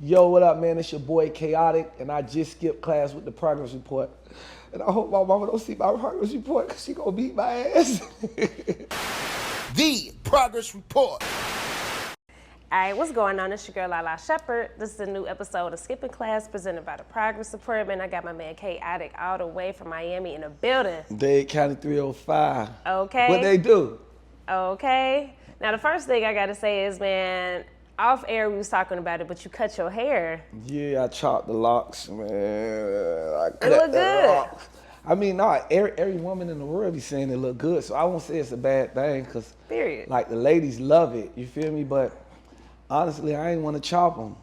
Yo, what up, man? It's your boy Kkaotic, and I just skipped class with the progress report. And I hope my mama don't see my progress report because she gonna beat my ass. The progress report. All right, what's going on? It's your girl, Lala Shepherd. This is a new episode of Skipping Class presented by the Progress Report. Man, I got my man Kkaotic all the way from Miami in the building. Dade County 305. Okay. What they do? Okay. Now, the first thing I got to say is, man, off air we was talking about it, but you cut your hair. Yeah, I chopped the locks, man. I cut It look the good. locks. I mean, no, every woman in the world be saying it look good, so I won't say it's a bad thing, because Period. like the ladies love it, you feel me? But honestly, I ain't want to chop them.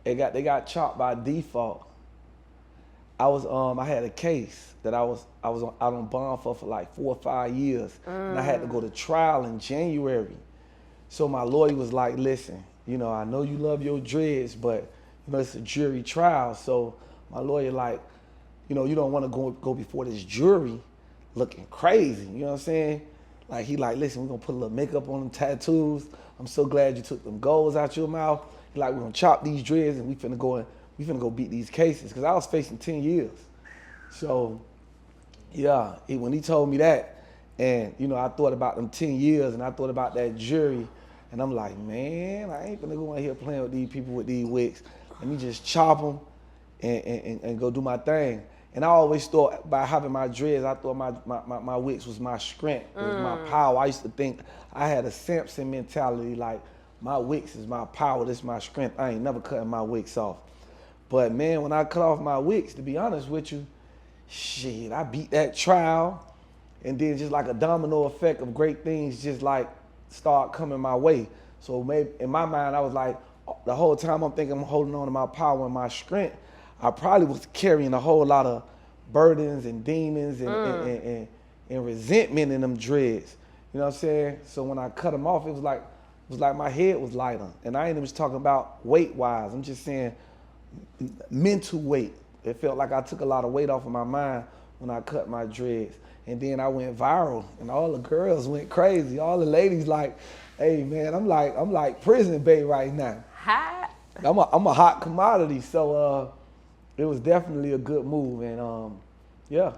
They got chopped by default. I had a case that I was out on bond for like 4 or 5 years, and I had to go to trial in January. So my lawyer was like, "Listen, you know, I know you love your dreads, but you know it's a jury trial." So my lawyer like, you know, you don't want to go before this jury looking crazy. You know what I'm saying? Like he like, "Listen, we're gonna put a little makeup on them tattoos. I'm so glad you took them goals out your mouth. He like, we're gonna chop these dreads and we finna go beat these cases." Because I was facing 10 years. So yeah, when he told me that, and you know, I thought about them 10 years and I thought about that jury, and I'm like, man, I ain't gonna go in here playing with these people with these wigs. Let me just chop them and go do my thing. And I always thought by having my dreads, I thought my wigs was my strength, it was my power. I used to think I had a Samson mentality, like my wigs is my power, this is my strength. I ain't never cutting my wigs off. But man, when I cut off my wigs, to be honest with you, shit, I beat that trial, and then just like a domino effect of great things just like start coming my way. So maybe in my mind, I was like, the whole time I'm thinking I'm holding on to my power and my strength, I probably was carrying a whole lot of burdens and demons and resentment in them dreads. You know what I'm saying? So when I cut them off, it was like my head was lighter. And I ain't even talking about weight-wise. I'm just saying mental weight. It felt like I took a lot of weight off of my mind when I cut my dreads. And then I went viral, and all the girls went crazy. All the ladies like, "Hey man, I'm like prison babe right now." Hot. I'm a hot commodity. So it was definitely a good move, and yeah,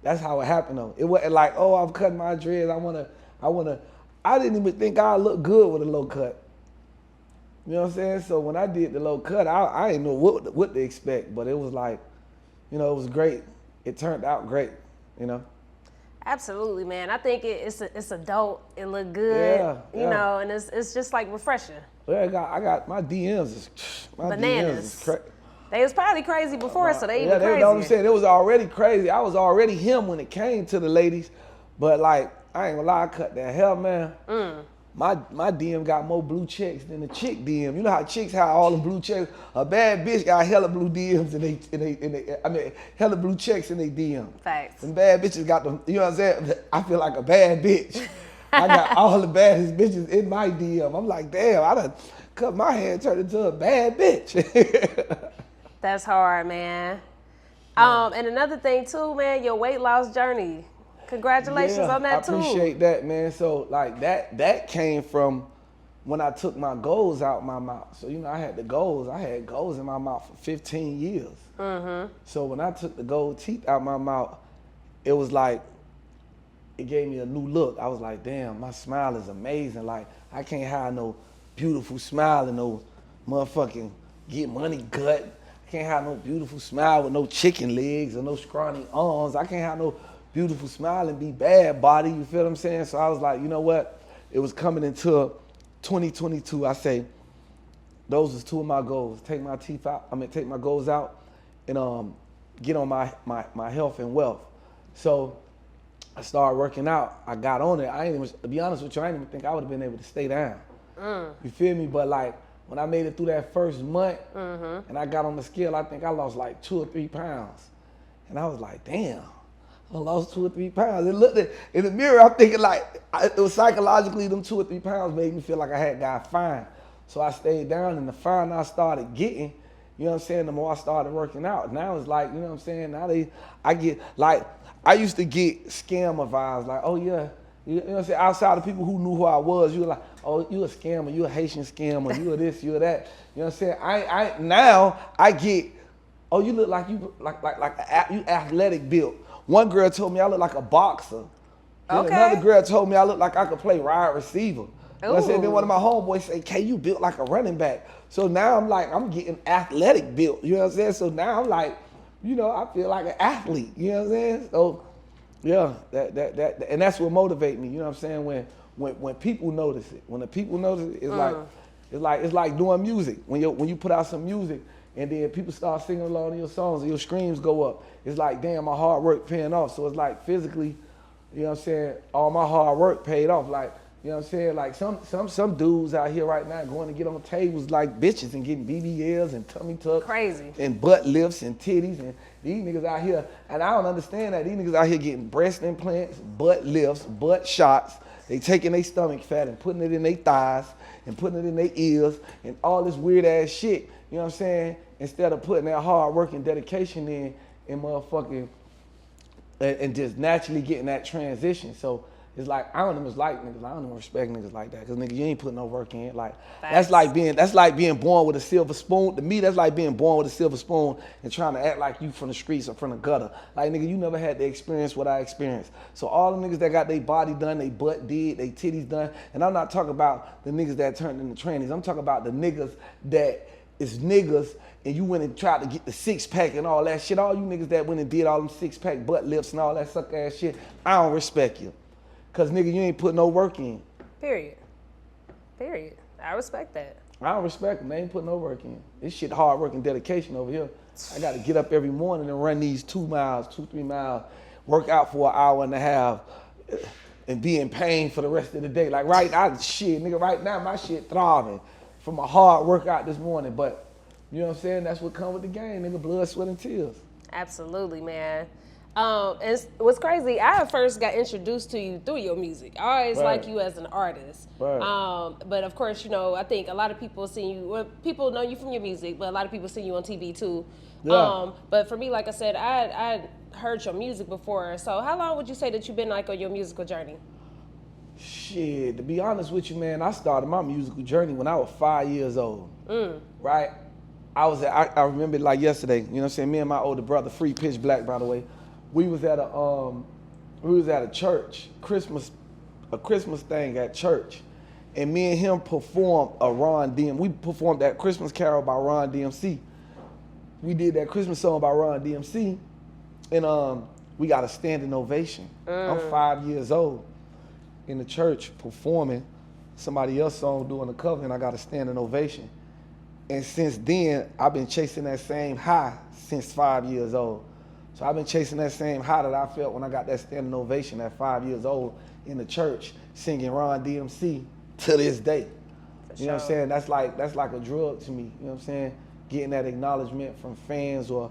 that's how it happened though. It wasn't like, "Oh, I'm cutting my dreads. I didn't even think I looked good with a low cut. You know what I'm saying? So when I did the low cut, I didn't know what to expect, but it was like, you know, it was great. It turned out great, you know. Absolutely, man. I think it's adult. It look good, Yeah, you know, and it's just like refreshing. Yeah, I got my DMs. Bananas. DMs is crazy. They was probably crazy before, so they even Yeah, crazier. you know what I'm saying? It was already crazy. I was already him when it came to the ladies, but like, I ain't gonna lie, I cut that hair, man. My DM got more blue checks than the chick DM. You know how chicks have all the blue checks? A bad bitch got hella blue DMs hella blue checks in they DM. Facts. Some bad bitches got them, you know what I'm saying? I feel like a bad bitch. I got all the baddest bitches in my DM. I'm like, damn, I done cut my hair and turned into a bad bitch. That's hard, man. And another thing too, man, your weight loss journey. Congratulations on that too. I appreciate that, man. So like that came from when I took my goals out my mouth. So you know, I had goals in my mouth for 15 years. So when I took the gold teeth out my mouth, it was like, it gave me a new look. I was like, damn, my smile is amazing. Like, I can't have no beautiful smile and no motherfucking get money gut. I can't have no beautiful smile with no chicken legs or no scrawny arms. I can't have no beautiful smile and be bad body, you feel what I'm saying? So I was like, you know what? It was coming into 2022. I say, those was two of my goals. Take my teeth out, take my goals out and get on my health and wealth. So I started working out. I got on it. To be honest with you, I didn't even think I would have been able to stay down. You feel me? But like, when I made it through that first month and I got on the scale, I think I lost like 2 or 3 pounds. And I was like, damn, I lost 2 or 3 pounds. It looked in the mirror, I'm thinking like, it was psychologically, them 2 or 3 pounds made me feel like I had got fine. So I stayed down, and the finer I started getting, you know what I'm saying, the more I started working out. Now it's like, you know what I'm saying, now I get, like, I used to get scammer vibes, like, oh yeah, You know what I'm saying? Outside of people who knew who I was, you were like, oh, you a scammer, you a Haitian scammer, you a this, you a that. You know what I'm saying? Now I get, oh, you look like you athletic built. One girl told me I look like a boxer. Then another girl told me I look like I could play wide receiver. You know what I'm saying? Then one of my homeboys say, K, you built like a running back. So now I'm like, I'm getting athletic built. You know what I'm saying? So now I'm like, you know, I feel like an athlete. You know what I'm saying? So yeah, that and that's what motivates me. You know what I'm saying? When people notice it, when the people notice it, it's like doing music. When you put out some music and then people start singing along to your songs and your streams go up, it's like, damn, my hard work paying off. So it's like physically, you know what I'm saying, all my hard work paid off. Like, you know what I'm saying? Like some dudes out here right now going to get on tables like bitches and getting BBLs and tummy tucks. Crazy. And butt lifts and titties. And these niggas out here, and I don't understand that. These niggas out here getting breast implants, butt lifts, butt shots. They taking their stomach fat and putting it in their thighs and putting it in their ears and all this weird ass shit. You know what I'm saying? Instead of putting that hard work and dedication in and motherfucking, and just naturally getting that transition. So it's like, I don't even like niggas. I don't even respect niggas like that. Cause nigga, you ain't putting no work in. Like, that's like being born with a silver spoon. To me, that's like being born with a silver spoon and trying to act like you from the streets or from the gutter. Like, nigga, you never had to experience what I experienced. So all the niggas that got their body done, they butt did, they titties done, and I'm not talking about the niggas that turned into trannies. I'm talking about the niggas that is niggas and you went and tried to get the six-pack and all that shit. All you niggas that went and did all them six-pack butt lifts and all that suck ass shit, I don't respect you. Cause nigga, you ain't put no work in. Period. I respect that. I don't respect them. They ain't put no work in. This shit hard work and dedication over here. I gotta get up every morning and run these 3 miles, work out for an hour and a half, and be in pain for the rest of the day. Like right now my shit thriving from a hard workout this morning. But you know what I'm saying? That's what come with the game, nigga. Blood, sweat, and tears. Absolutely, man. And what's crazy, I first got introduced to you through your music. I always like you as an artist. Right. But of course, you know, I think a lot of people see you, well, people know you from your music, but a lot of people see you on TV too. Yeah. But for me, like I said, I heard your music before. So how long would you say that you've been like on your musical journey? Shit, to be honest with you, man, I started my musical journey when I was 5 years old. Right? I remember like yesterday, you know what I'm saying? Me and my older brother, Free Pitch Black, by the way, we was at a church, a Christmas thing at church, and me and him performed we performed that Christmas Carol by Ron DMC. We did that Christmas song by Ron DMC, and we got a standing ovation. I'm 5 years old in the church performing somebody else's song, doing a cover, and I got a standing ovation. And since then, I've been chasing that same high since 5 years old. So I've been chasing that same high that I felt when I got that standing ovation at 5 years old in the church, singing Ron DMC to this day. You know what I'm saying? That's like a drug to me. You know what I'm saying? Getting that acknowledgement from fans or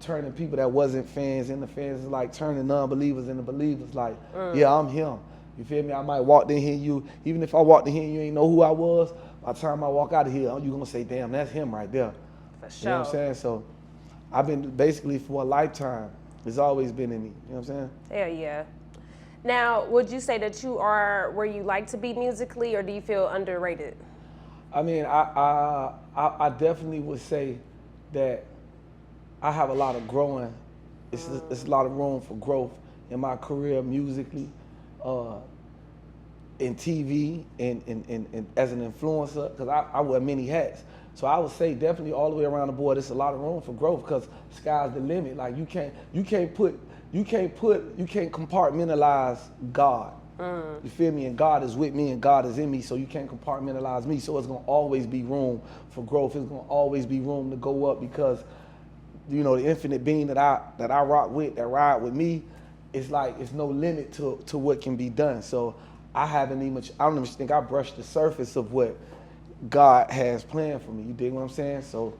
turning people that wasn't fans into fans is like turning non-believers into believers. Like, yeah, I'm him. You feel me? I might walk in here, even if I walked in here and you ain't know who I was, by the time I walk out of here, you gonna say, damn, that's him right there. For sure. You know what I'm saying? So I've been basically for a lifetime. It's always been in me. You know what I'm saying? Hell yeah. Now, would you say that you are where you like to be musically, or do you feel underrated? I mean, I definitely would say that I have a lot of growing. It's a lot of room for growth in my career musically, in TV, and as an influencer, because I wear many hats. So I would say definitely all the way around the board, there's a lot of room for growth because sky's the limit. Like you can't compartmentalize God. You feel me? And God is with me and God is in me, so you can't compartmentalize me. So it's gonna always be room for growth. It's gonna always be room to go up because, you know, the infinite being that I rock with, that ride with me, it's like it's no limit to what can be done. So I don't even think I brushed the surface of what God has planned for me. You dig what I'm saying? So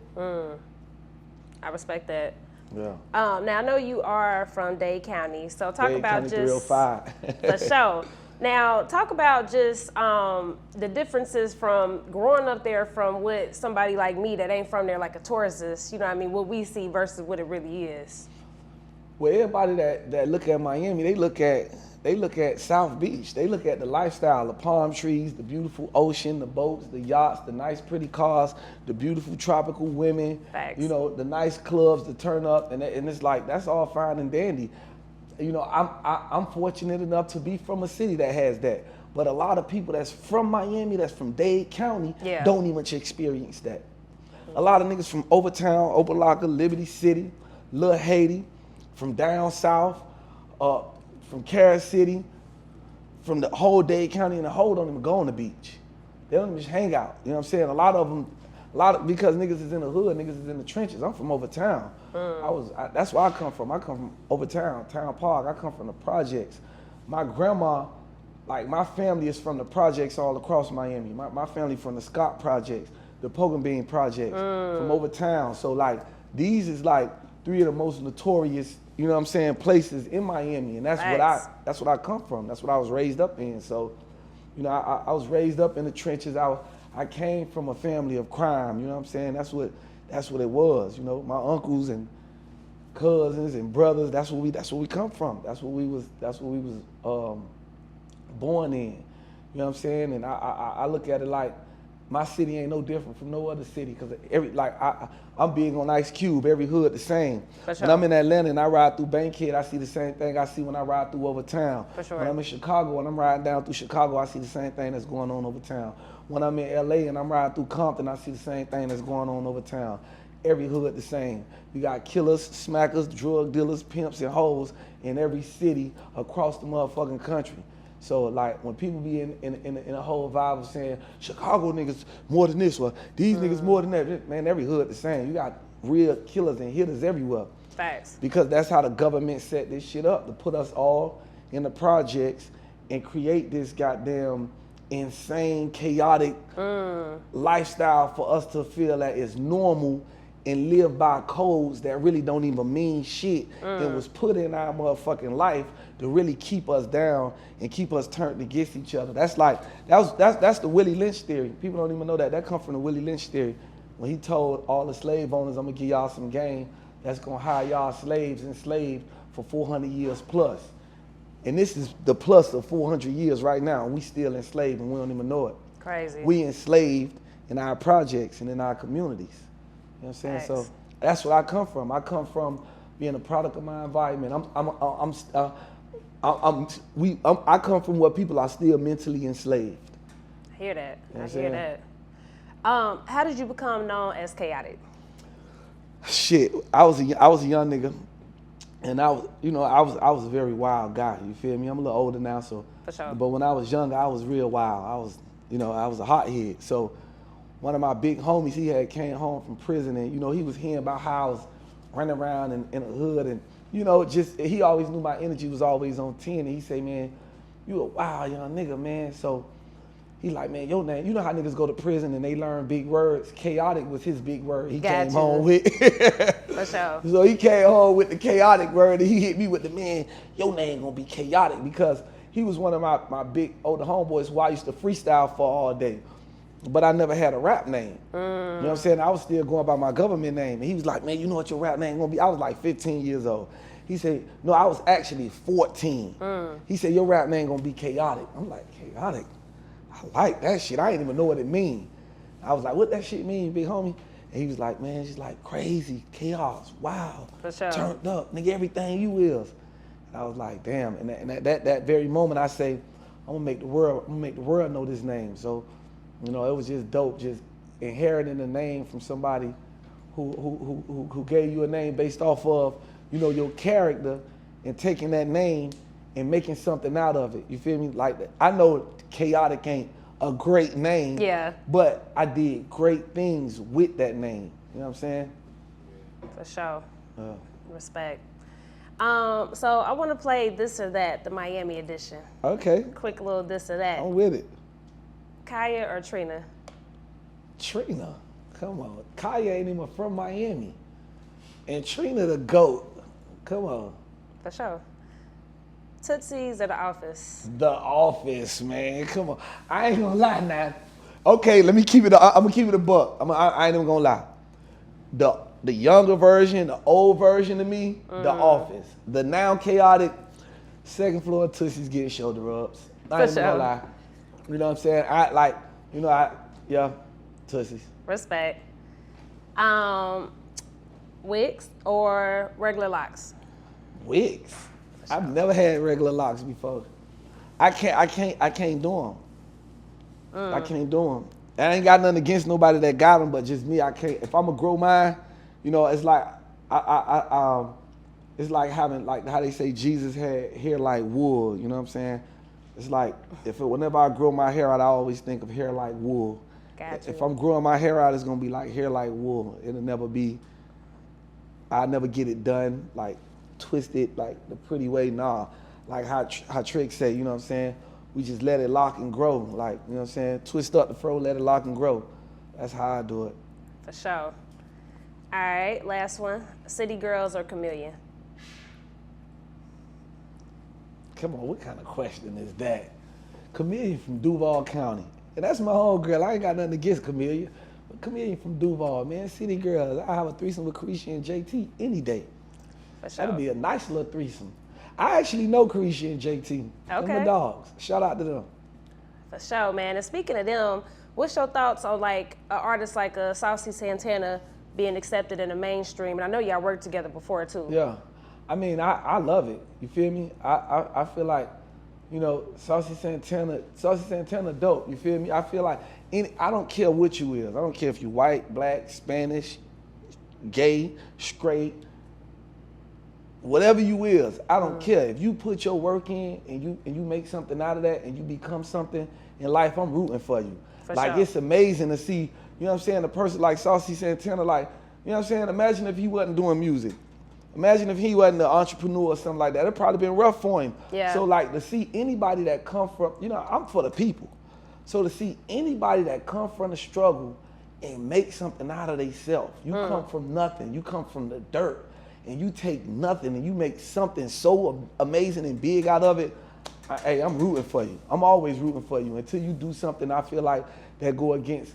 I respect that. Yeah. Now I know you are from Dade County, so talk Dade about County just 305. for sure. Now talk about just the differences from growing up there from what somebody like me that ain't from there, like a tourist, you know what I mean, what we see versus what it really is. Well, everybody that look at Miami, they look at South Beach. They look at the lifestyle, the palm trees, the beautiful ocean, the boats, the yachts, the nice pretty cars, the beautiful tropical women. Facts. You know, the nice clubs to turn up, and it's like that's all fine and dandy. You know, I'm fortunate enough to be from a city that has that. But a lot of people that's from Miami, that's from Dade County, don't even experience that. A lot of niggas from Overtown, Opelika, Liberty City, Little Haiti, from down south, from Caresha City, from the whole Dade County and the whole don't even go on the beach. They don't even just hang out. You know what I'm saying? A lot of them, because niggas is in the hood, niggas is in the trenches. I'm from Overtown. That's where I come from. I come from Overtown, Town Park. I come from the projects. My grandma, like my family is from the projects all across Miami. My family from the Scott projects, the Pogan Bean projects, from Overtown. So like these is like 3 of the most notorious, you know what I'm saying, places in Miami, and that's what I come from. That's what I was raised up in. So, you know, I was raised up in the trenches. I came from a family of crime. You know what I'm saying? That's what it was. You know, my uncles and cousins and brothers. That's where we come from. That's what we was born in. You know what I'm saying? And I look at it like my city ain't no different from no other city, because I'm big on Ice Cube, every hood the same. For sure. When I'm in Atlanta and I ride through Bankhead, I see the same thing I see when I ride through Overtown. For sure. When I'm in Chicago and I'm riding down through Chicago, I see the same thing that's going on Overtown. When I'm in LA and I'm riding through Compton, I see the same thing that's going on Overtown. Every hood the same. You got killers, smackers, drug dealers, pimps, and hoes in every city across the motherfucking country. So like when people be in a whole vibe of saying Chicago niggas more than this one, these niggas more than that, man, every hood the same. You got real killers and hitters everywhere. Facts. Because that's how the government set this shit up, to put us all in the projects and create this goddamn insane, chaotic lifestyle for us to feel that it's normal and live by codes that really don't even mean shit. It was put in our motherfucking life to really keep us down and keep us turned against each other. That's the Willie Lynch theory. People don't even know that. That come from the Willie Lynch theory. When he told all the slave owners, I'm gonna give y'all some game that's gonna hire y'all slaves enslaved for 400 years plus. And this is the plus of 400 years right now. We still enslaved and we don't even know it. Crazy. We enslaved in our projects and in our communities. You know what I'm saying? Facts. So that's where I come from. I come from being a product of my environment. I come from where people are still mentally enslaved. I hear that. You know I hear that. How did you become known as Kkaotic? Shit, I was a young nigga, and I was a very wild guy. You feel me? I'm a little older now, so. For sure. But when I was younger, I was real wild. I was a hothead. So one of my big homies, he had came home from prison, and he was hearing about how I was running around in the hood, and he always knew my energy was always on 10, and he say, man, you a wild young nigga, man. So he like, man, your name, you know how niggas go to prison and they learn big words? Kkaotic was his big word he came home with. For sure. So he came home with the Kkaotic word, and he hit me with the, man, your name gonna be Kkaotic, because he was one of my big older homeboys who I used to freestyle for all day. But I never had a rap name. You know what I'm saying? I was still going by my government name. And he was like, man, you know what your rap name gonna be? I was like 15 years old. He said, no, I was actually 14. He said, your rap name gonna be Kkaotic. I'm like, Kkaotic? I like that shit. I didn't even know what it mean. I was like, what that shit mean, big homie? And he was like, man, it's like crazy, chaos, wow, for sure, turned up, nigga, everything you is. And I was like, damn. And that very moment, I say, I'm gonna make the world know this name. So, it was just dope, just inheriting a name from somebody who gave you a name based off of, your character, and taking that name and making something out of it. You feel me? Like, I know Kkaotic ain't a great name, yeah, but I did great things with that name. You know what I'm saying? For sure. Respect. So I want to play This or That, the Miami edition. Okay. Quick little this or that. I'm with it. Kaya or Trina? Trina, come on. Kaya ain't even from Miami. And Trina the GOAT. Come on. For sure. Tootsie's or The Office? The Office, man. Come on. I ain't gonna lie now. Okay, let me keep it. I'm gonna keep it a buck. I ain't even gonna lie. the younger version, the old version of me, The Office. The now chaotic second floor Tootsie's getting shoulder rubs. I ain't even gonna lie. You know what I'm saying? Yeah, Tootsie's. Respect. Wigs or regular locks? Wigs. I've never had regular locks before. I can't do them. I can't do them. I ain't got nothing against nobody that got them, but just me, I can't. If I'm gonna grow mine, you know, it's like it's like having, like how they say Jesus had hair like wool. You know what I'm saying? It's like whenever I grow my hair out, I always think of hair like wool. Gotcha. If I'm growing my hair out, it's gonna be like hair like wool. It'll never be. I'll never get it done like twisted like the pretty way. Nah, like how Trick say. You know what I'm saying? We just let it lock and grow. Like, you know what I'm saying? Twist up the fro, let it lock and grow. That's how I do it. For sure. All right, last one. City girls or chameleon? Come on, what kind of question is that? Chameleon from Duval County. And that's my home girl. I ain't got nothing against Chameleon. But Chameleon from Duval, man. City girls. I have a threesome with Caresha and JT any day. For sure. That'd be a nice little threesome. I actually know Caresha and JT. Okay. They're my dogs. Shout out to them. For sure, man. And speaking of them, what's your thoughts on like an artist like Saucy Santana being accepted in the mainstream? And I know y'all worked together before too. Yeah. I mean, I love it. You feel me? I feel like, you know, Saucy Santana dope. You feel me? I feel like I don't care what you is. I don't care if you white, black, Spanish, gay, straight, whatever you is, I don't care. If you put your work in and you make something out of that and you become something in life, I'm rooting for you. For like sure. It's amazing to see, you know what I'm saying, a person like Saucy Santana, like, you know what I'm saying, imagine if he wasn't doing music. Imagine if he wasn't an entrepreneur or something like that. It'd probably been rough for him. Yeah. So like to see anybody that come from, you know, I'm for the people. So to see anybody that come from the struggle and make something out of themselves. You come from nothing. You come from the dirt. And you take nothing and you make something so amazing and big out of it. Hey, I'm rooting for you. I'm always rooting for you until you do something I feel like that go against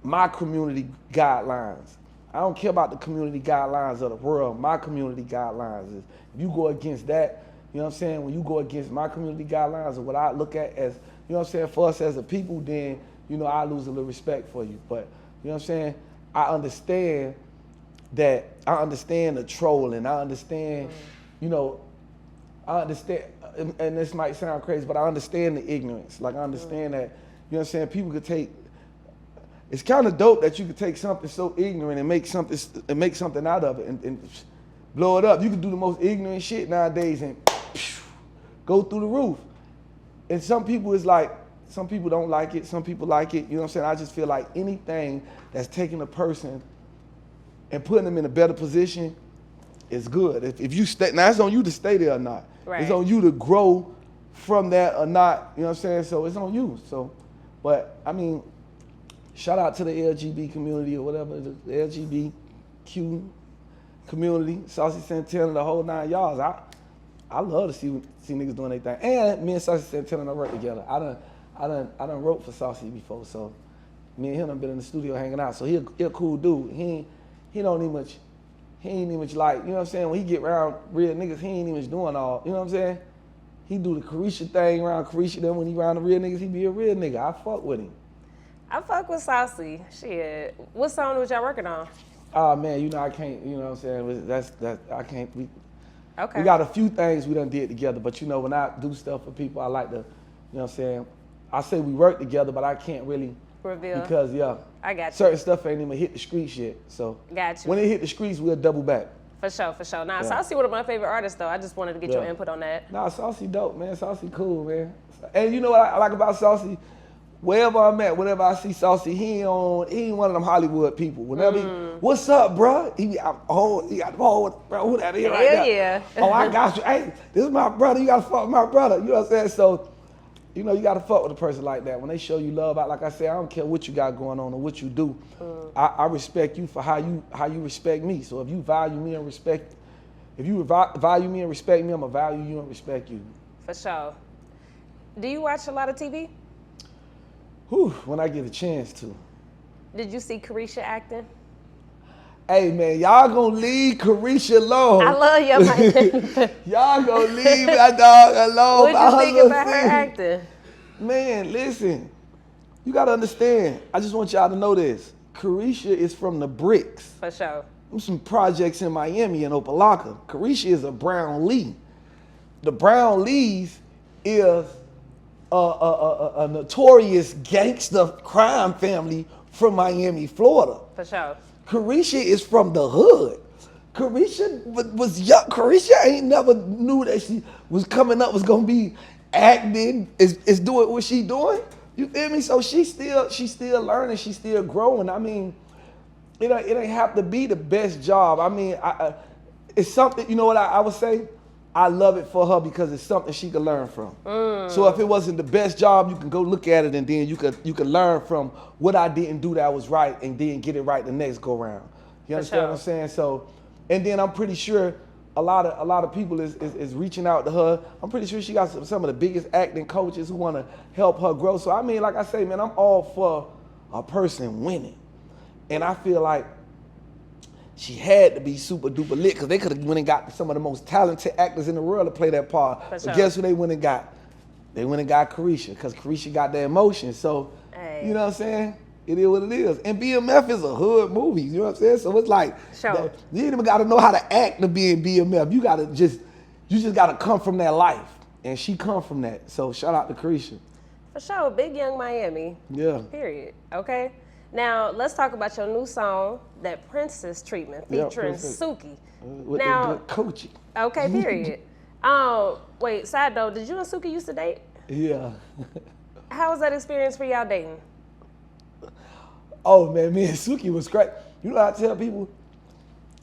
my community guidelines. I don't care about the community guidelines of the world. My community guidelines is, if you go against that, you know what I'm saying? When you go against my community guidelines or what I look at as, you know what I'm saying, for us as a people, then, you know, I lose a little respect for you. But, you know what I'm saying? I understand the trolling. I understand, you know, I understand, and this might sound crazy, but I understand the ignorance. Like, I understand that, you know what I'm saying, people could take, it's kind of dope that you could take something so ignorant and make something out of it and blow it up. You can do the most ignorant shit nowadays and go through the roof. And some people is like, some people don't like it, some people like it, you know what I'm saying? I just feel like anything that's taking a person and putting them in a better position is good. If you stay, now it's on you to stay there or not. Right. It's on you to grow from that or not, you know what I'm saying? So it's on you. So, but I mean, shout out to the LGBT community or whatever, the LGBTQ community, Saucy Santana, the whole 9 yards. I love to see niggas doing their thing. And me and Saucy Santana done work together. I done wrote for Saucy before, so me and him done been in the studio hanging out. So he a cool dude. He ain't even much like, you know what I'm saying, when he get around real niggas, he ain't even doing all, you know what I'm saying? He do the Caresha thing around Caresha, then when he around the real niggas, he be a real nigga. I fuck with him. I fuck with Saucy. Shit. What song was y'all working on? Oh man, you know I can't, you know what I'm saying, I can't, Okay. we got a few things we done did together, but you know, when I do stuff for people, I like to, you know what I'm saying, I say we work together, but I can't really Reveal. because I got you. certain stuff ain't even hit the streets yet. So Got you. when it hit the streets, we'll double back. For sure. Nah, Yeah. Saucy one of my favorite artists though. I just wanted to get your Yeah. input on that. Nah, Saucy dope, man. Saucy cool, man. And you know what I like about Saucy? Wherever I'm at, whenever I see Saucy, he ain't one of them Hollywood people. Whenever what's up, bro? He got bro, who that is right Hell there? yeah. Oh, I got you. Hey, this is my brother. You gotta fuck with my brother. You know what I'm saying? So, you know, you gotta fuck with a person like that. When they show you love, like I said, I don't care what you got going on or what you do. I respect you for how you respect me. So if you value me and respect, if you value me and respect me, I'ma value you and respect you. For sure. Do you watch a lot of TV? Whew, when I get a chance to. Did you see Caresha acting? Hey man, y'all gonna leave Caresha alone. I love your Miami. Y'all gonna leave that dog alone. What you think about her acting? Man, listen. You gotta understand. I just want y'all to know this. Caresha is from the bricks. For sure. There's some projects in Miami and Opelika. Caresha is a Brown Lee. The Brown Lees is a notorious gangster crime family from Miami, Florida. For sure. Caresha is from the hood. Caresha was young. Caresha ain't never knew that she was coming up, was gonna be acting, is doing what she doing. You feel me? So she's still learning, she's still growing. I mean, it ain't have to be the best job. I mean, it's something, you know what I would say? I love it for her because it's something she can learn from. So if it wasn't the best job, you can go look at it and then you could learn from what I didn't do that was right and then get it right the next go round. You understand what I'm saying? So, and then I'm pretty sure a lot of people is reaching out to her. I'm pretty sure she got some of the biggest acting coaches who want to help her grow. So I mean, like I say, man, I'm all for a person winning. And I feel like she had to be super duper lit because they could have went and got some of the most talented actors in the world to play that part. But guess who they went and got? They went and got Caresha because Caresha got the emotion. So, you know what I'm saying? It is what it is. And BMF is a hood movie, you know what I'm saying? So it's like, you ain't even got to know how to act to be in BMF. You just got to come from that life. And she come from that. So shout out to Caresha. For sure, Big Young Miami. Yeah. Period, okay? Now, let's talk about your new song, That Princess Treatment, featuring Suki. With now, the good coaching. Okay, period. Wait, side note, did you and Suki used to date? Yeah. How was that experience for y'all dating? Oh man, me and Suki was great. You know how I tell people?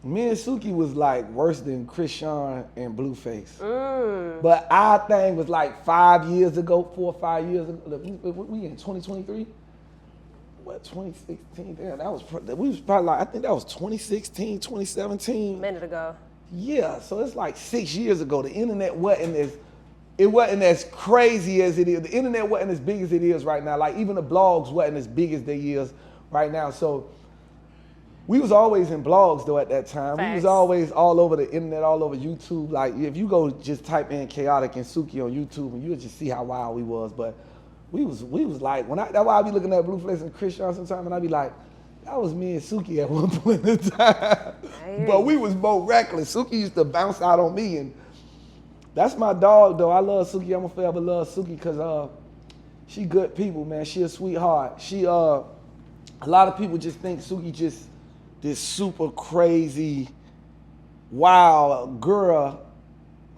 Me and Suki was like worse than Chrisean and Blueface. But our thing was like 5 years ago, 4 or 5 years ago. We in 2023? What, 2016? Damn, we was probably like, I think that was 2016, 2017. A minute ago. Yeah, so it's like 6 years ago. The internet wasn't as crazy as it is. The internet wasn't as big as it is right now. Like even the blogs wasn't as big as they is right now. So we was always in blogs though at that time. Facts. We was always all over the internet, all over YouTube. Like if you go just type in Kkaotic and Suki on YouTube, and you'll just see how wild we was. But we was like, that's why I be looking at Blueface and Chrisean sometimes, and I be like, that was me and Suki at one point in time. But we was both reckless. Suki used to bounce out on me, and that's my dog though. I love Suki. I'm gonna forever love Suki because she good people, man. She a sweetheart. She a lot of people just think Suki just this super crazy, wild girl,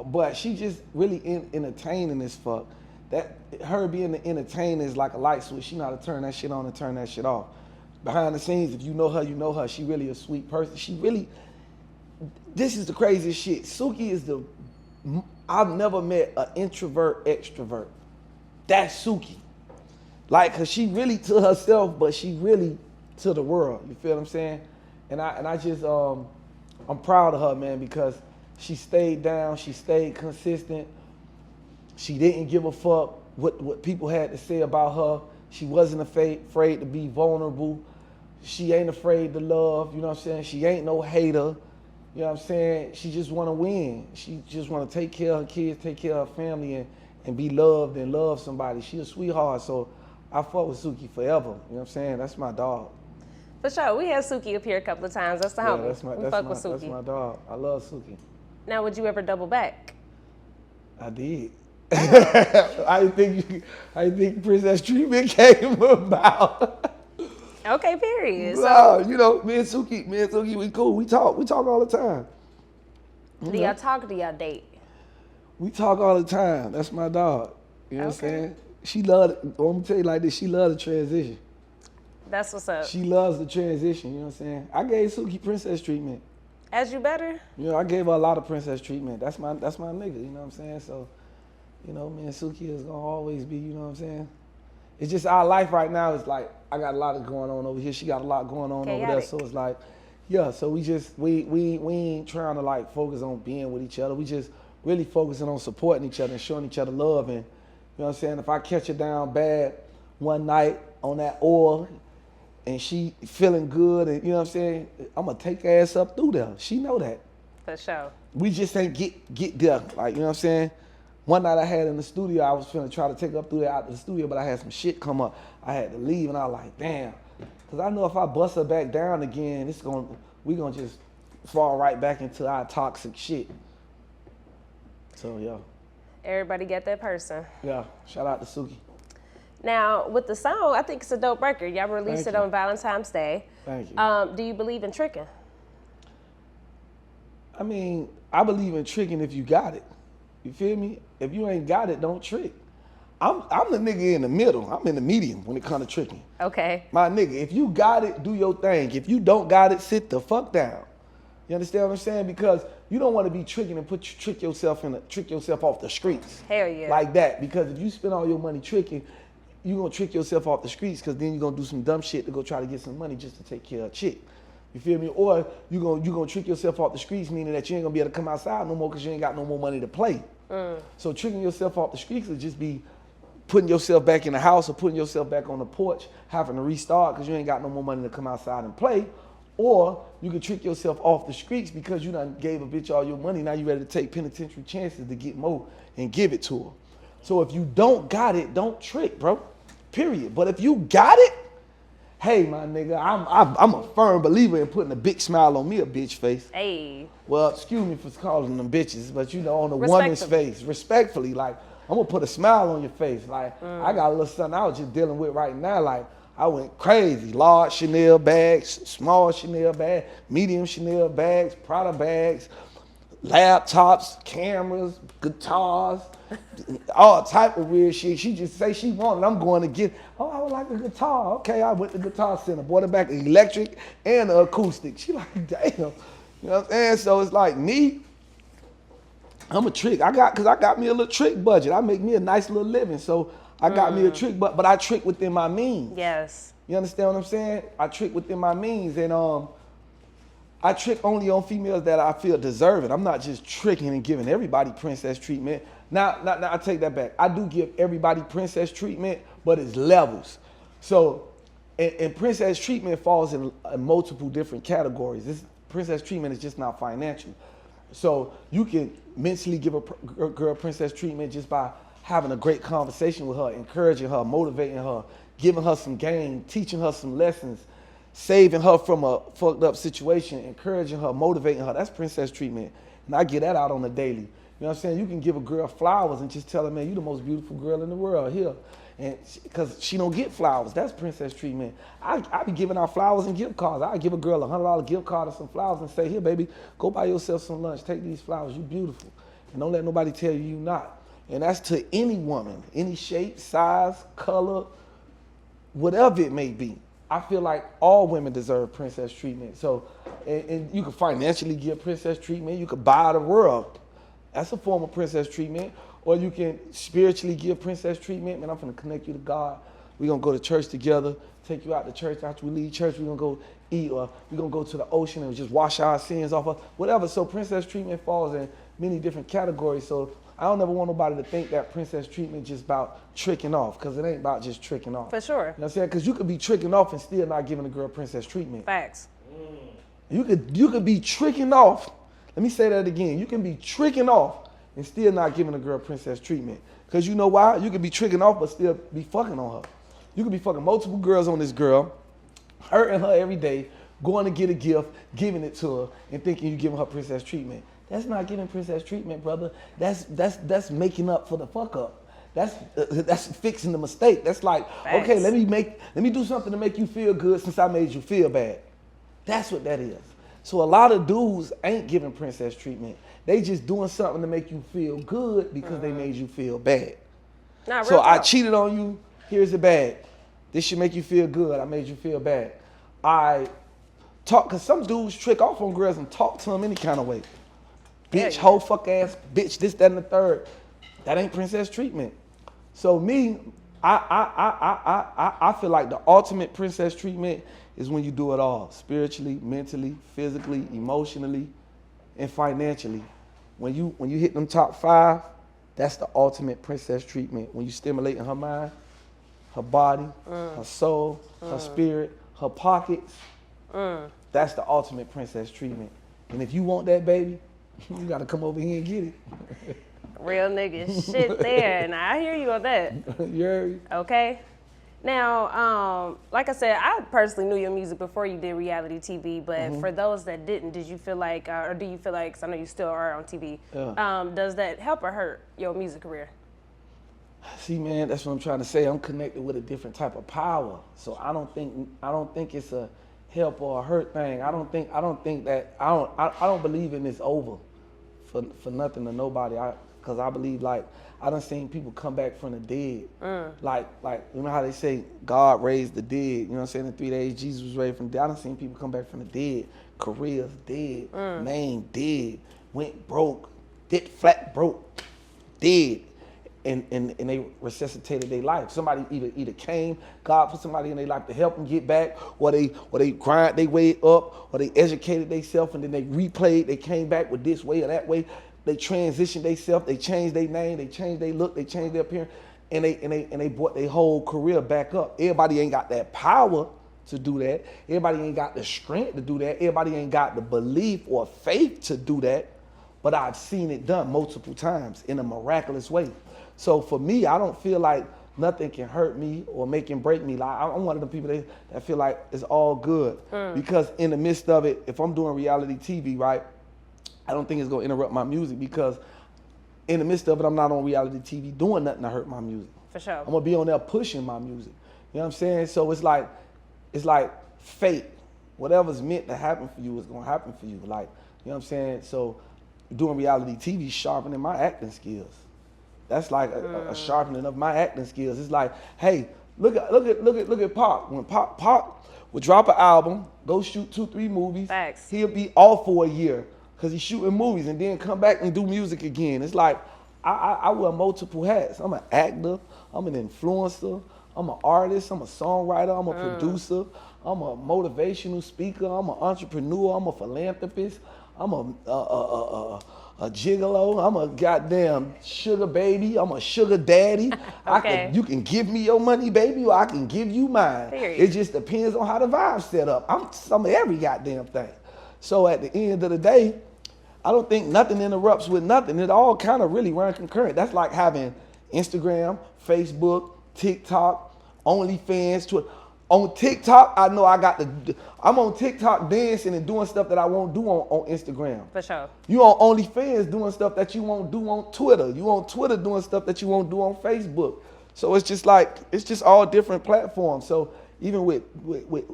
but she just really entertaining as fuck. That her being the entertainer is like a light switch. She know how to turn that shit on and turn that shit off. Behind the scenes, if you know her, you know her. She really a sweet person. She really, this is the craziest shit. Suki is I've never met an introvert extrovert. That's Suki. Like, cause she really to herself, but she really to the world. You feel what I'm saying? And I just, I'm proud of her, man, because she stayed down, she stayed consistent. She didn't give a fuck what people had to say about her. She wasn't afraid to be vulnerable. She ain't afraid to love, you know what I'm saying? She ain't no hater, you know what I'm saying? She just want to win. She just want to take care of her kids, take care of her family, and be loved and love somebody. She a sweetheart, so I fuck with Suki forever, you know what I'm saying? That's my dog. For sure, we had Suki up here a couple of times. That's the homie. That's my dog. I love Suki. Now, would you ever double back? I did. I think Princess Treatment came about. Okay, period. No, you know, me and Suki, we cool. We talk all the time. Do y'all talk or do y'all date? We talk all the time. That's my dog. You know what I'm saying? She loved, I'm gonna tell you like this, she loved the transition. That's what's up. She loves the transition, you know what I'm saying? I gave Suki princess treatment. As you better? You know, I gave her a lot of princess treatment. That's my nigga, you know what I'm saying? So, you know, me and Suki is gonna always be, you know what I'm saying? It's just our life right now is like, I got a lot going on over here. She got a lot going on over there. So it's like, yeah, so we ain't trying to like focus on being with each other. We just really focusing on supporting each other and showing each other love. And you know what I'm saying? If I catch her down bad one night on that oil and she feeling good, and you know what I'm saying, I'm gonna take her ass up through there. She know that. For sure. We just ain't get there. Like, you know what I'm saying? One night I had in the studio, I was finna try to take her up through there out to the studio, but I had some shit come up. I had to leave, and I was like, damn. Cause I know if I bust her back down again, we gonna just fall right back into our toxic shit. So yeah. Everybody get that person. Yeah, shout out to Suki. Now, with the song, I think it's a dope record. Y'all released Thank it you. on Valentine's Day. Thank you. Do you believe in tricking? I mean, I believe in tricking if you got it. You feel me? If you ain't got it, don't trick. I'm the nigga in the middle. I'm in the medium when it comes to tricking. Okay. My nigga, if you got it, do your thing. If you don't got it, sit the fuck down. You understand what I'm saying? Because you don't want to be tricking and trick yourself off the streets. Hell yeah. Like that. Because if you spend all your money tricking, you're gonna trick yourself off the streets, because then you're gonna do some dumb shit to go try to get some money just to take care of a chick. You feel me? Or you gonna trick yourself off the streets, meaning that you ain't gonna be able to come outside no more because you ain't got no more money to play. So tricking yourself off the streets would just be putting yourself back in the house or putting yourself back on the porch, having to restart because you ain't got no more money to come outside and play. Or you can trick yourself off the streets because you done gave a bitch all your money. Now you ready to take penitentiary chances to get more and give it to her. So if you don't got it, don't trick, bro. Period. But if you got it, hey, my nigga, I'm a firm believer in putting a big smile on me, a bitch face. Hey. Well, excuse me for calling them bitches, but you know, on a Respectfully. woman's face, respectfully, like, I'm gonna put a smile on your face. Like, I got a little something I was just dealing with right now. Like, I went crazy. Large Chanel bags, small Chanel bags, medium Chanel bags, Prada bags, laptops, cameras, guitars, all type of weird shit. She just say she wanted. I'm going to get, oh, I would like a guitar. Okay, I went to Guitar Center, bought it back, electric and acoustic. She like, damn. You know what I'm saying? So it's like me, I'm a trick. I got me a little trick budget. I make me a nice little living. So I got me a trick, but I trick within my means. Yes. You understand what I'm saying? I trick within my means, and I trick only on females that I feel deserve it. I'm not just tricking and giving everybody princess treatment. Now I take that back. I do give everybody princess treatment, but it's levels. So, and princess treatment falls in multiple different categories. This princess treatment is just not financial. So you can mentally give a girl princess treatment just by having a great conversation with her, encouraging her, motivating her, giving her some game, teaching her some lessons, saving her from a fucked up situation, encouraging her, motivating her. That's princess treatment. And I get that out on the daily. You know what I'm saying? You can give a girl flowers and just tell her, man, you the most beautiful girl in the world here. And because she don't get flowers, that's princess treatment. I be giving out flowers and gift cards. I give a girl a $100 gift card or some flowers and say, here, baby, go buy yourself some lunch. Take these flowers. You beautiful. And don't let nobody tell you you not. And that's to any woman, any shape, size, color, whatever it may be. I feel like all women deserve princess treatment. So, and you can financially give princess treatment. You could buy the world. That's a form of princess treatment. Or you can spiritually give princess treatment. Man, I'm gonna connect you to God. We're gonna go to church together, take you out to church. After we leave church, we're gonna go eat, or we're gonna go to the ocean and just wash our sins off of whatever. So princess treatment falls in many different categories. So I don't ever want nobody to think that princess treatment just about tricking off, because it ain't about just tricking off. For sure. You know what I'm saying? Because you could be tricking off and still not giving a girl princess treatment. Facts. You could be tricking off. Let me say that again. You can be tricking off and still not giving a girl princess treatment. Because you know why? You could be tricking off but still be fucking on her. You could be fucking multiple girls on this girl, hurting her every day, going to get a gift, giving it to her, and thinking you're giving her princess treatment. That's not giving princess treatment, brother. That's making up for the fuck up. That's fixing the mistake. That's like, Facts. okay, let me do something to make you feel good since I made you feel bad. That's what that is. So a lot of dudes ain't giving princess treatment. They just doing something to make you feel good because they made you feel bad. Not So real I talk. cheated on you. Here's the bag. This should make you feel good. I made you feel bad. I talk, because some dudes trick off on girls and talk to them any kind of way. Yeah, Bitch, yeah. hoe, fuck ass, bitch, this, that, and the third. That ain't princess treatment. So me, I feel like the ultimate princess treatment is when you do it all. Spiritually, mentally, physically, emotionally, and financially. When you hit them top 5, that's the ultimate princess treatment. When you stimulating her mind, her body, her soul, her spirit, her pockets, that's the ultimate princess treatment. And if you want that baby, you gotta come over here and get it. Real nigga shit there, and I hear you on that. You heard me? Okay. Now, like I said, I personally knew your music before you did reality TV, but for those that didn't, did you feel like, or do you feel like, because I know you still are on TV, does that help or hurt your music career? See, man, that's what I'm trying to say. I'm connected with a different type of power. So I don't think it's a help or a hurt thing. I don't believe in this over for nothing to nobody. Cause I believe, like, I done seen people come back from the dead. Like, you know how they say God raised the dead, you know what I'm saying? In 3 days, Jesus was raised from the dead. I done seen people come back from the dead. Careers dead, Maine dead, went broke, did flat broke, dead. And they resuscitated their life. Somebody either came, God put somebody in their life to help them get back, or they grind their way up, or they educated themselves and then they replayed, they came back with this way or that way. They transitioned themselves, they changed their name, they changed their look, they changed their appearance, and they brought their whole career back up. Everybody ain't got that power to do that. Everybody ain't got the strength to do that. Everybody ain't got the belief or faith to do that. But I've seen it done multiple times in a miraculous way. So for me, I don't feel like nothing can hurt me or make and break me. Like, I'm one of the people that feel like it's all good. Because in the midst of it, if I'm doing reality TV, right, I don't think it's gonna interrupt my music, because in the midst of it, I'm not on reality TV doing nothing to hurt my music. For sure. I'm gonna be on there pushing my music. You know what I'm saying? So it's like fate. Whatever's meant to happen for you is gonna happen for you. Like, you know what I'm saying? So doing reality TV sharpening my acting skills. That's like a sharpening of my acting skills. It's like, hey, look at Pop. When Pop would drop an album, go shoot 2-3 movies, Facts. He'll be off for a year because he's shooting movies, and then come back and do music again. It's like I wear multiple hats. I'm an actor, I'm an influencer, I'm an artist, I'm a songwriter, I'm a producer, I'm a motivational speaker, I'm an entrepreneur, I'm a philanthropist, I'm a gigolo, I'm a goddamn sugar baby, I'm a sugar daddy. Okay. You can give me your money, baby, or I can give you mine. Period. It just depends on how the vibe's set up. I'm some of every goddamn thing. So at the end of the day, I don't think nothing interrupts with nothing. It all kind of really runs concurrent. That's like having Instagram, Facebook, TikTok, OnlyFans, Twitter. On TikTok, I know I'm on TikTok dancing and doing stuff that I won't do on Instagram. For sure. You on OnlyFans doing stuff that you won't do on Twitter. You on Twitter doing stuff that you won't do on Facebook. So it's just all different platforms. So even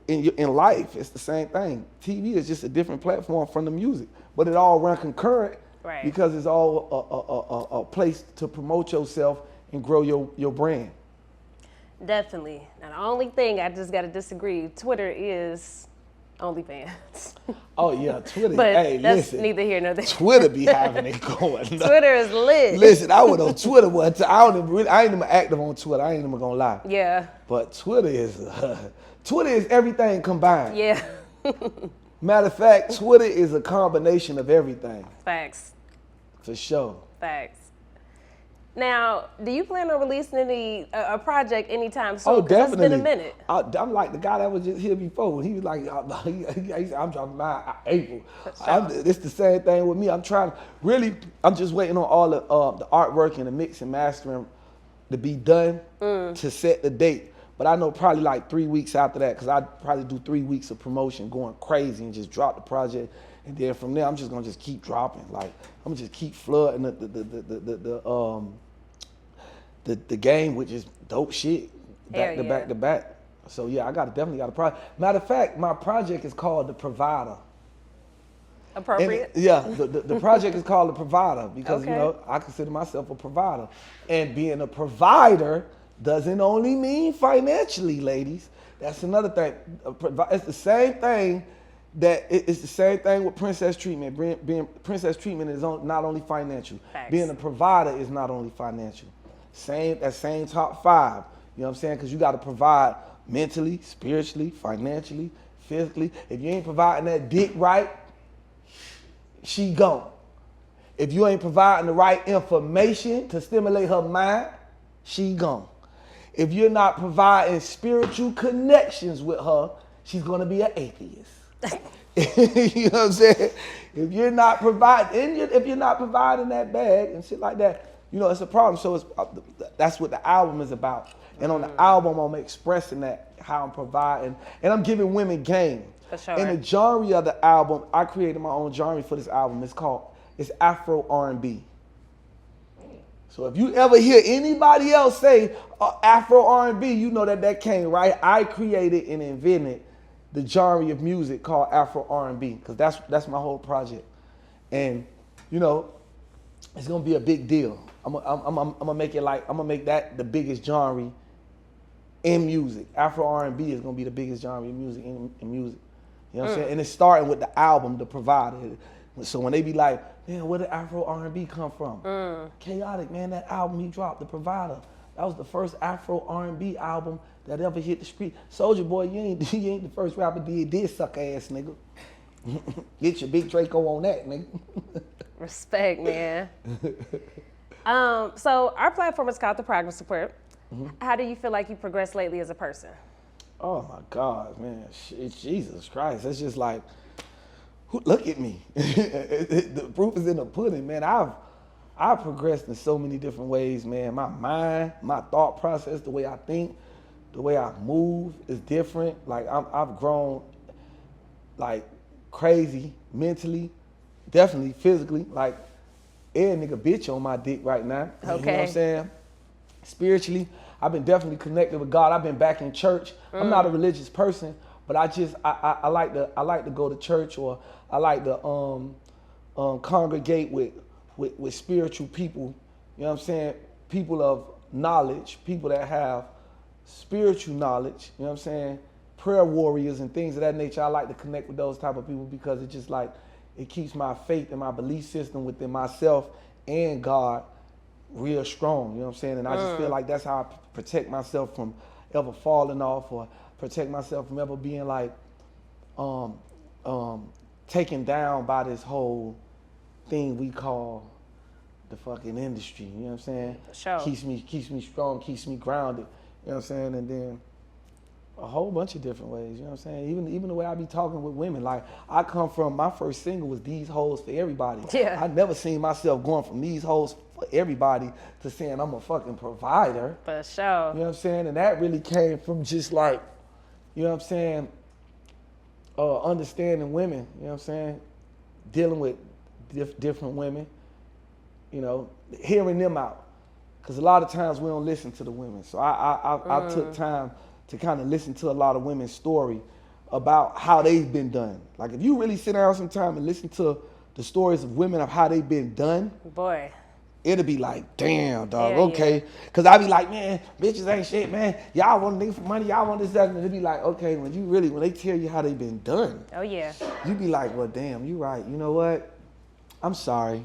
in life, it's the same thing. TV is just a different platform from the music, but it all run concurrent, Right. because it's all a place to promote yourself and grow your brand. Definitely. Now, the only thing I just got to disagree, Twitter is OnlyFans. Oh yeah, Twitter. But hey, that's listen, neither here nor there. Twitter be having it going. Twitter is lit. Listen, I went on Twitter one time. I ain't even active on Twitter. I ain't even gonna lie. Yeah. But Twitter is everything combined. Yeah. Matter of fact, Twitter is a combination of everything. Facts. For sure. Facts. Now, do you plan on releasing a project anytime soon? Oh, definitely. It's been a minute. I'm like the guy that was just here before. He was like, I'm dropping mine April. It's the same thing with me. I'm just waiting on all the artwork and the mix and mastering to be done to set the date. But I know probably like 3 weeks after that, because I'd probably do 3 weeks of promotion going crazy and just drop the project. And then from there, I'm just gonna just keep dropping. Like, I'm gonna just keep flooding the game with just dope shit back to back. So yeah, I definitely got a project. Matter of fact, my project is called The Provider. Appropriate? The project is called The Provider because, Okay. you know, I consider myself a provider. And being a provider doesn't only mean financially, ladies. That's another thing. It's the same thing it's the same thing with princess treatment. Being princess treatment is not only financial. Facts. Being a provider is not only financial. That same top 5. You know what I'm saying? Because you got to provide mentally, spiritually, financially, physically. If you ain't providing that dick right, she gone. If you ain't providing the right information to stimulate her mind, she gone. If you're not providing spiritual connections with her, she's gonna be an atheist. You know what I'm saying? If you're not providing that bag and shit like that, you know, it's a problem. So that's what the album is about. And on the album, I'm expressing that, how I'm providing, and I'm giving women game. For sure. In the genre of the album, I created my own genre for this album. It's Afro R&B. So if you ever hear anybody else say Afro R&B, you know that came right. I created and invented the genre of music called Afro R&B, because that's my whole project. And you know, it's gonna be a big deal. I'm gonna make that the biggest genre in music. Afro R&B is gonna be the biggest genre in music in music. You know what I'm saying? And it's starting with the album, The Provider. So when they be like, man, where did Afro R&B come from? Kkaotic, man, that album he dropped, The Provider. That was the first Afro R&B album that ever hit the street. Soulja Boy, you ain't the first rapper did suck ass, nigga. Get your big Draco on that, nigga. Respect, man. So our platform is called The Progress Report. How do you feel like you progressed lately as a person? Oh my God, man, Jesus Christ. It's just like, look at me. The proof is in the pudding, man. I've progressed in so many different ways, man. My mind, my thought process, the way I think, the way I move is different. Like I've grown like crazy mentally, definitely physically. Like every nigga bitch on my dick right now. Okay. You know what I'm saying? Spiritually, I've been definitely connected with God. I've been back in church. I'm not a religious person, but I like to go to church, or I like to congregate with spiritual people. You know what I'm saying? People of knowledge, people that have spiritual knowledge. You know what I'm saying? Prayer warriors and things of that nature. I like to connect with those type of people because it just like it keeps my faith and my belief system within myself and God real strong, you know what I'm saying? And I just feel like that's how I protect myself from ever falling off, or protect myself from ever being like taken down by this whole thing we call the fucking industry, you know what I'm saying? Sure. Keeps me strong, keeps me grounded, you know what I'm saying? And then a whole bunch of different ways, you know what I'm saying? Even the way I be talking with women, like I come from, my first single was These Hoes for Everybody. Yeah. I never seen myself going from these hoes for everybody to saying I'm a fucking provider. For sure. You know what I'm saying? And that really came from just like, you know what I'm saying, understanding women, you know what I'm saying? Dealing with different women, you know, hearing them out. Because a lot of times we don't listen to the women. So I took time to kind of listen to a lot of women's story about how they've been done. Like if you really sit down sometime and listen to the stories of women of how they've been done, boy, it'll be like, damn, dog, Yeah, okay. yeah. Cause I be like, man, bitches ain't shit, man. Y'all want nigga for money, y'all want this, that, and it'll be like, okay, when they tell you how they been done, oh yeah, you be like, well, damn, you right. You know what? I'm sorry.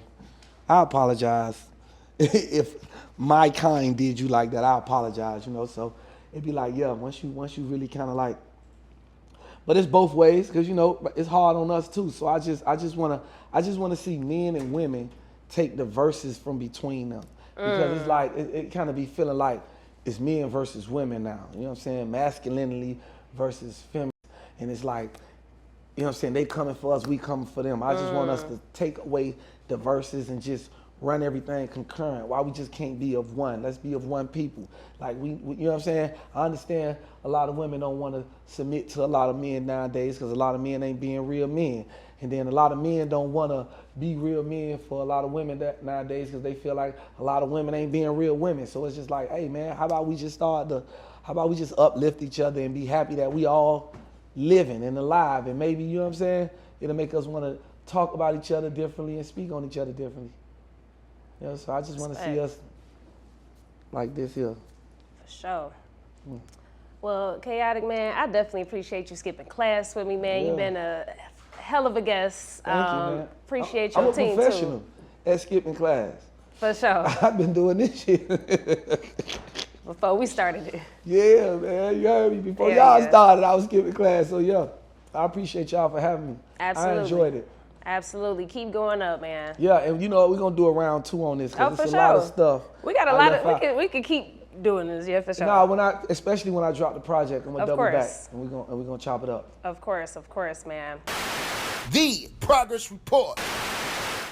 I apologize. If my kind did you like that, I apologize, you know. So it'd be like, yeah, once you really kind of like, but it's both ways, cause you know it's hard on us too. So I just wanna see men and women take the verses from between them, because it's like it kind of be feeling like it's men versus women now. You know what I'm saying? Masculinity versus feminine, and it's like, you know what I'm saying? They coming for us, we coming for them. I just want us to take away the verses and just run everything concurrent. Why we just can't be of one? Let's be of one people. Like we you know what I'm saying? I understand a lot of women don't want to submit to a lot of men nowadays because a lot of men ain't being real men. And then a lot of men don't want to be real men for a lot of women nowadays because they feel like a lot of women ain't being real women. So it's just like, hey man, how about we just uplift each other and be happy that we all living and alive, and maybe, you know what I'm saying, it'll make us want to talk about each other differently and speak on each other differently. You know, so I just want to see us like this here. For sure. Well, Kkaotic, man, I definitely appreciate you skipping class with me, man. Yeah. You've been a hell of a guest. Thank you, man. Appreciate I'm your a team professional too. at skipping class. For sure. I've been doing this shit. Before we started it. Yeah, man, you heard me. Before Yeah, y'all yeah. started, I was skipping class. So yeah, I appreciate y'all for having me. Absolutely. I enjoyed it. Absolutely. Keep going up, man. Yeah, and you know what, we're gonna do a round 2 on this Oh, because for it's a sure. lot of stuff. We got a I lot left of, out. we could keep doing this. Yeah, for sure. No, especially when I drop the project, I'm gonna double course. back and we're gonna chop it up. Of course, man. The Progress Report.